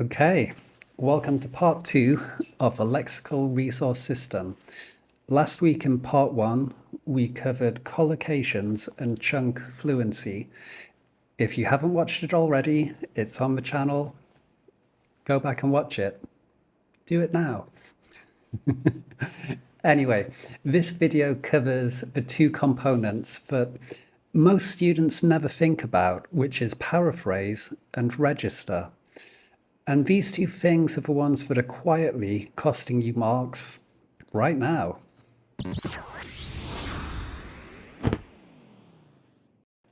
Okay, welcome to part 2 of a lexical resource system. Last week in part 1, we covered collocations and chunk fluency. If you haven't watched it already, it's on the channel. Go back and watch it. Do it now. Anyway, this video covers the two components that most students never think about, which is paraphrase and register. And these two things are the ones that are quietly costing you marks right now.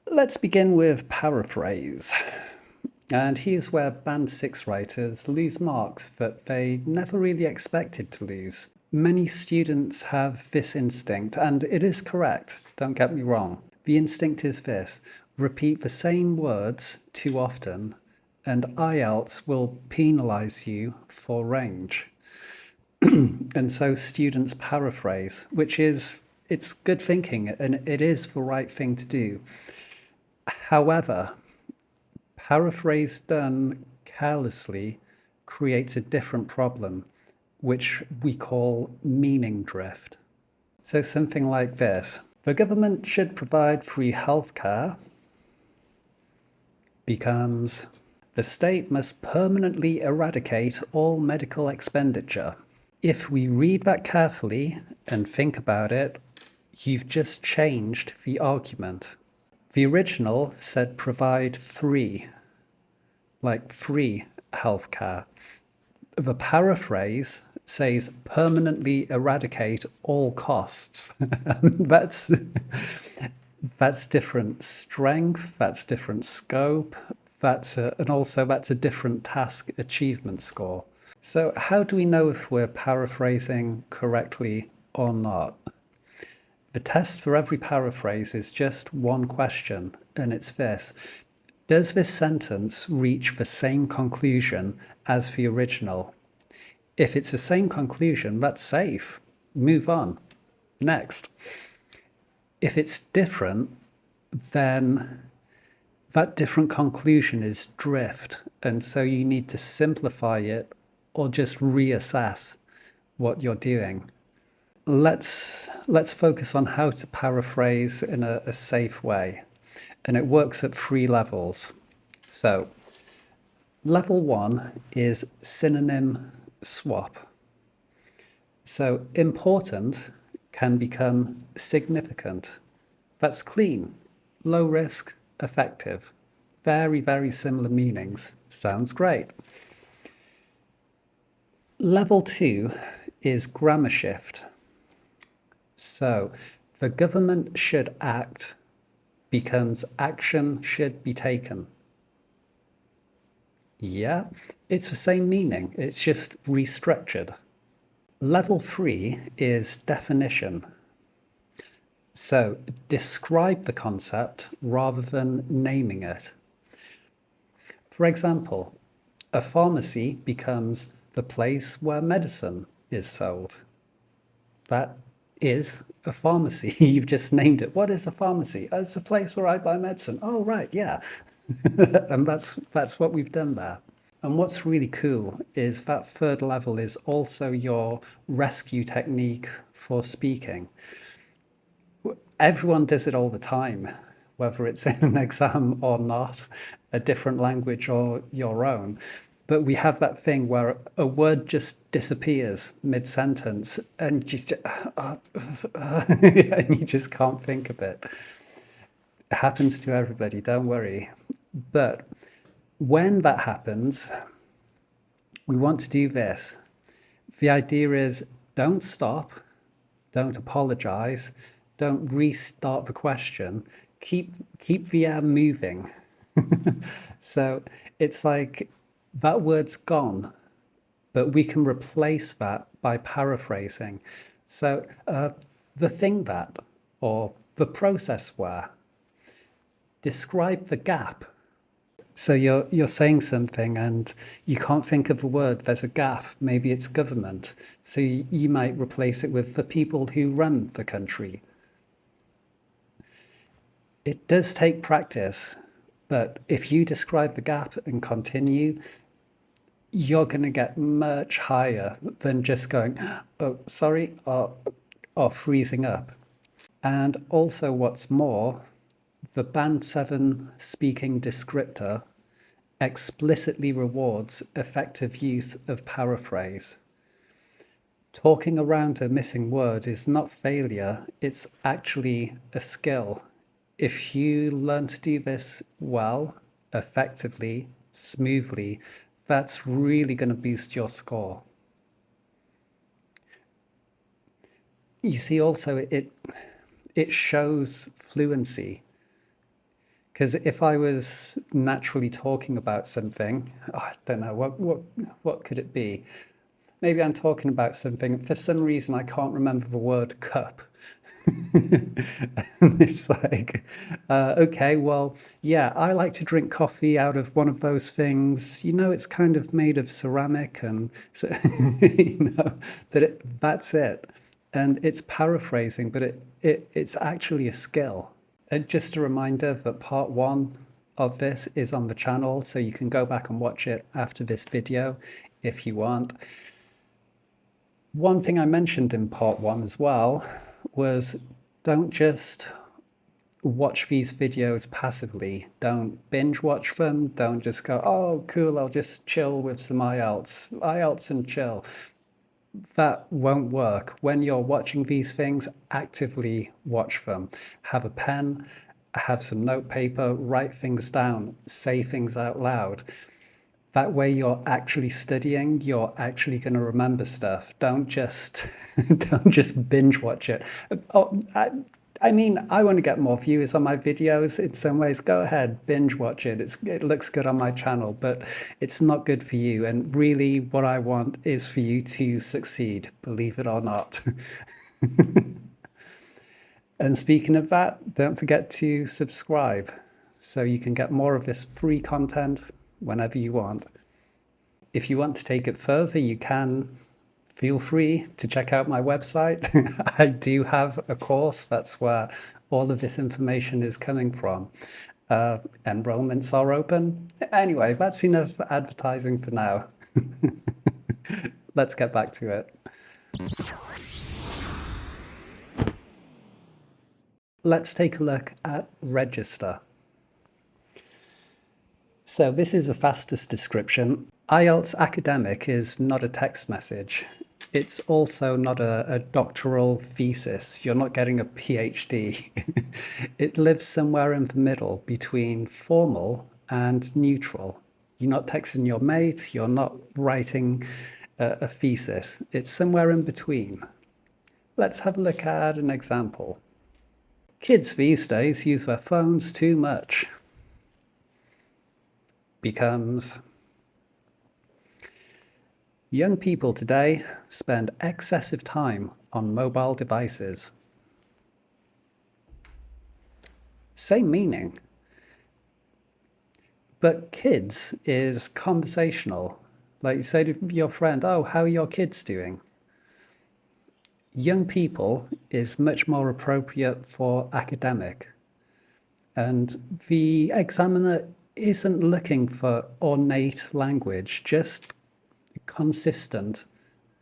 Let's begin with paraphrase. And here's where Band 6 writers lose marks that they never really expected to lose. Many students have this instinct, and it is correct, don't get me wrong. The instinct is this: repeat the same words too often, and IELTS will penalize you for range. And so students paraphrase, which is, it's good thinking, and it is the right thing to do. However, paraphrase done carelessly creates a different problem, which we call meaning drift. So something like this: the government should provide free healthcare becomes the state must permanently eradicate all medical expenditure. If we read that carefully and think about it, you've just changed the argument. The original said provide free, like free healthcare. The paraphrase says permanently eradicate all costs. That's different strength, that's different scope, and also that's a different task achievement score. So how do we know if we're paraphrasing correctly or not? The test for every paraphrase is just one question, and it's this: does this sentence reach the same conclusion as the original? If it's the same conclusion, that's safe. Move on. Next. If it's different, then that different conclusion is drift, and so you need to simplify it or just reassess what you're doing. Let's focus on how to paraphrase in a safe way, and it works at 3 levels. So level 1 is synonym swap. So important can become significant. That's clean, low risk, effective. Very, very similar meanings. Sounds great. Level 2 is grammar shift. So the government should act becomes action should be taken. Yeah, it's the same meaning, it's just restructured. Level 3 is definition. So describe the concept rather than naming it. For example, a pharmacy becomes the place where medicine is sold. That is a pharmacy. You've just named it. What is a pharmacy? Oh, it's a place where I buy medicine. Oh, right, yeah. And that's what we've done there. And what's really cool is that 3rd level is also your rescue technique for speaking. Everyone does it all the time, whether it's in an exam or not, a different language or your own. But we have that thing where a word just disappears mid-sentence and and you just can't think of it. It happens to everybody, don't worry. But when that happens, we want to do this. The idea is don't stop, don't apologize, don't restart the question, keep the air moving. So it's like that word's gone, but we can replace that by paraphrasing. So the thing that, or the process where, describe the gap. So you're saying something and you can't think of a word, there's a gap, maybe it's government. So you might replace it with the people who run the country. It does take practice, but if you describe the gap and continue, you're going to get much higher than just going, oh, sorry, or freezing up. And also, what's more, the Band 7 speaking descriptor explicitly rewards effective use of paraphrase. Talking around a missing word is not failure, it's actually a skill. If you learn to do this well, effectively, smoothly, that's really going to boost your score. You see, also, it shows fluency. Because if I was naturally talking about something, I don't know, what could it be? Maybe I'm talking about something, for some reason I can't remember the word cup. And it's like, okay, well, yeah, I like to drink coffee out of one of those things. You know, it's kind of made of ceramic, and so, that's it. And it's paraphrasing, but it's actually a skill. Just a reminder that part 1 of this is on the channel, so you can go back and watch it after this video if you want. One thing I mentioned in part 1 as well was don't just watch these videos passively. Don't binge watch them. Don't just go, oh, cool, I'll just chill with some IELTS and chill. That won't work. When you're watching these things, actively watch them. Have a pen, have some note paper, write things down, say things out loud. That way you're actually studying, you're actually going to remember stuff. Don't just binge watch it. Oh, I mean, I want to get more views on my videos. In some ways, go ahead, binge watch it. It looks good on my channel, but it's not good for you. And really, what I want is for you to succeed, believe it or not. And speaking of that, don't forget to subscribe so you can get more of this free content whenever you want. If you want to take it further, you can. Feel free to check out my website. I do have a course. That's where all of this information is coming from. Enrollments are open. Anyway, that's enough advertising for now. Let's get back to it. Let's take a look at register. So this is the fastest description. IELTS academic is not a text message. It's also not a doctoral thesis. You're not getting a PhD. It lives somewhere in the middle between formal and neutral. You're not texting your mate. You're not writing a thesis. It's somewhere in between. Let's have a look at an example. Kids these days use their phones too much. Becomes, young people today spend excessive time on mobile devices. Same meaning. But kids is conversational. Like you say to your friend, oh, how are your kids doing? Young people is much more appropriate for academic. And the examiner isn't looking for ornate language, just consistent,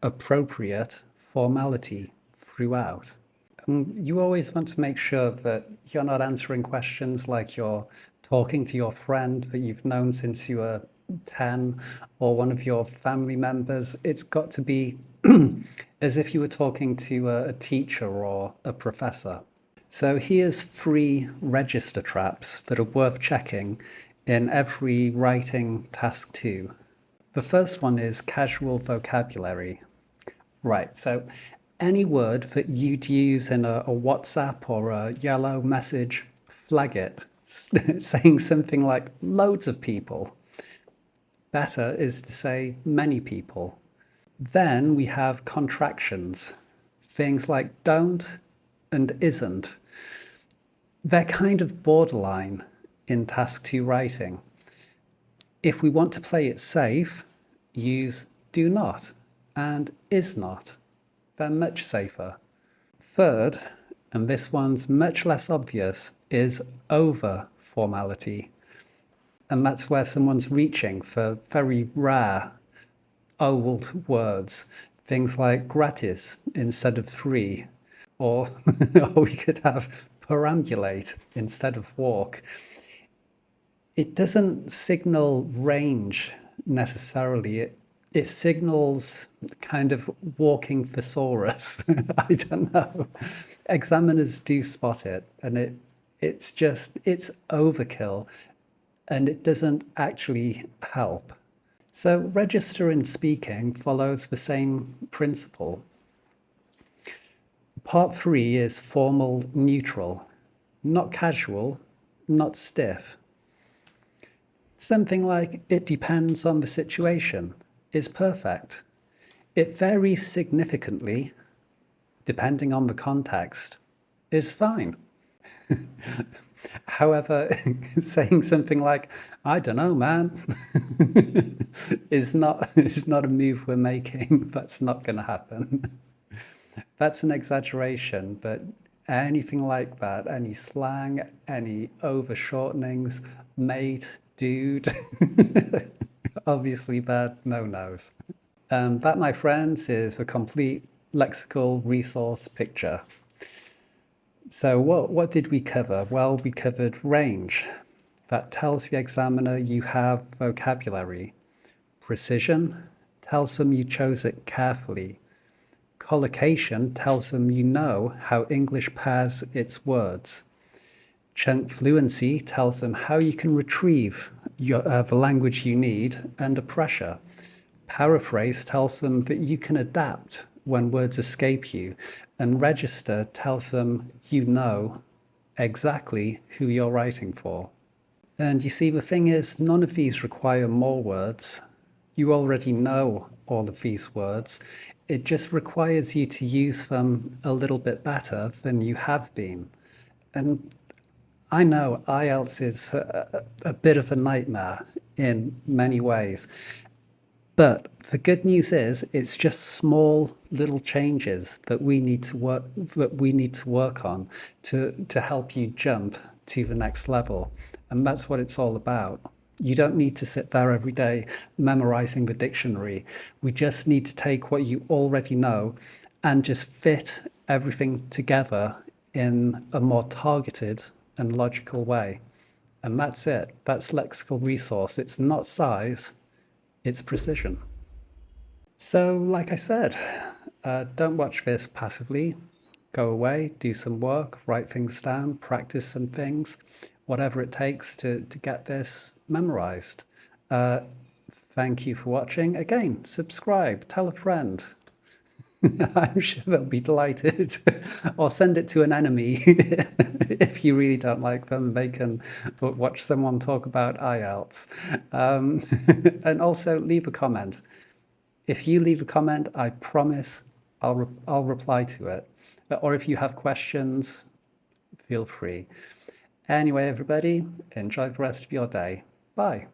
appropriate formality throughout. And you always want to make sure that you're not answering questions like you're talking to your friend that you've known since you were 10 or one of your family members. It's got to be as if you were talking to a teacher or a professor. So here's 3 register traps that are worth checking in every writing task 2. The first one is casual vocabulary. Right, so any word that you'd use in a WhatsApp or a yellow message, flag it. Saying something like loads of people. Better is to say many people. Then we have contractions. Things like don't and isn't. They're kind of borderline in task 2 writing. If we want to play it safe, use do not and is not. They're much safer. Third, and this one's much less obvious, is over formality. And that's where someone's reaching for very rare old words, things like gratis instead of free, or, or we could have perambulate instead of walk. It doesn't signal range necessarily. It signals kind of walking thesaurus. I don't know. Examiners do spot it, and it's overkill, and it doesn't actually help. So register in speaking follows the same principle. Part 3 is formal neutral, not casual, not stiff. Something like it depends on the situation is perfect. It varies significantly, depending on the context, is fine. However, saying something like, I don't know, man, is not a move we're making. That's not going to happen. That's an exaggeration, but anything like that, any slang, any overshortenings, mate, dude, obviously bad no-nos. That, my friends, is the complete lexical resource picture. So what did we cover? Well, we covered range. That tells the examiner you have vocabulary. Precision tells them you chose it carefully. Collocation tells them you know how English pairs its words. Chunk fluency tells them how you can retrieve the language you need under pressure. Paraphrase tells them that you can adapt when words escape you, and register tells them you know exactly who you're writing for. And you see, the thing is, none of these require more words. You already know all of these words. It just requires you to use them a little bit better than you have been. And I know IELTS is a bit of a nightmare in many ways. But the good news is it's just small little changes that we need to work on to help you jump to the next level. And that's what it's all about. You don't need to sit there every day memorizing the dictionary. We just need to take what you already know and just fit everything together in a more targeted and logical way. And that's it. That's lexical resource. It's not size, it's precision. So, like I said, don't watch this passively. Go away, do some work, write things down, practice some things, whatever it takes to get this memorized. Thank you for watching. Again, subscribe, tell a friend. I'm sure they'll be delighted. Or send it to an enemy if you really don't like them. They can watch someone talk about IELTS. And also leave a comment. If you leave a comment, I promise I'll reply to it. Or if you have questions, feel free. Anyway, everybody, enjoy the rest of your day. Bye.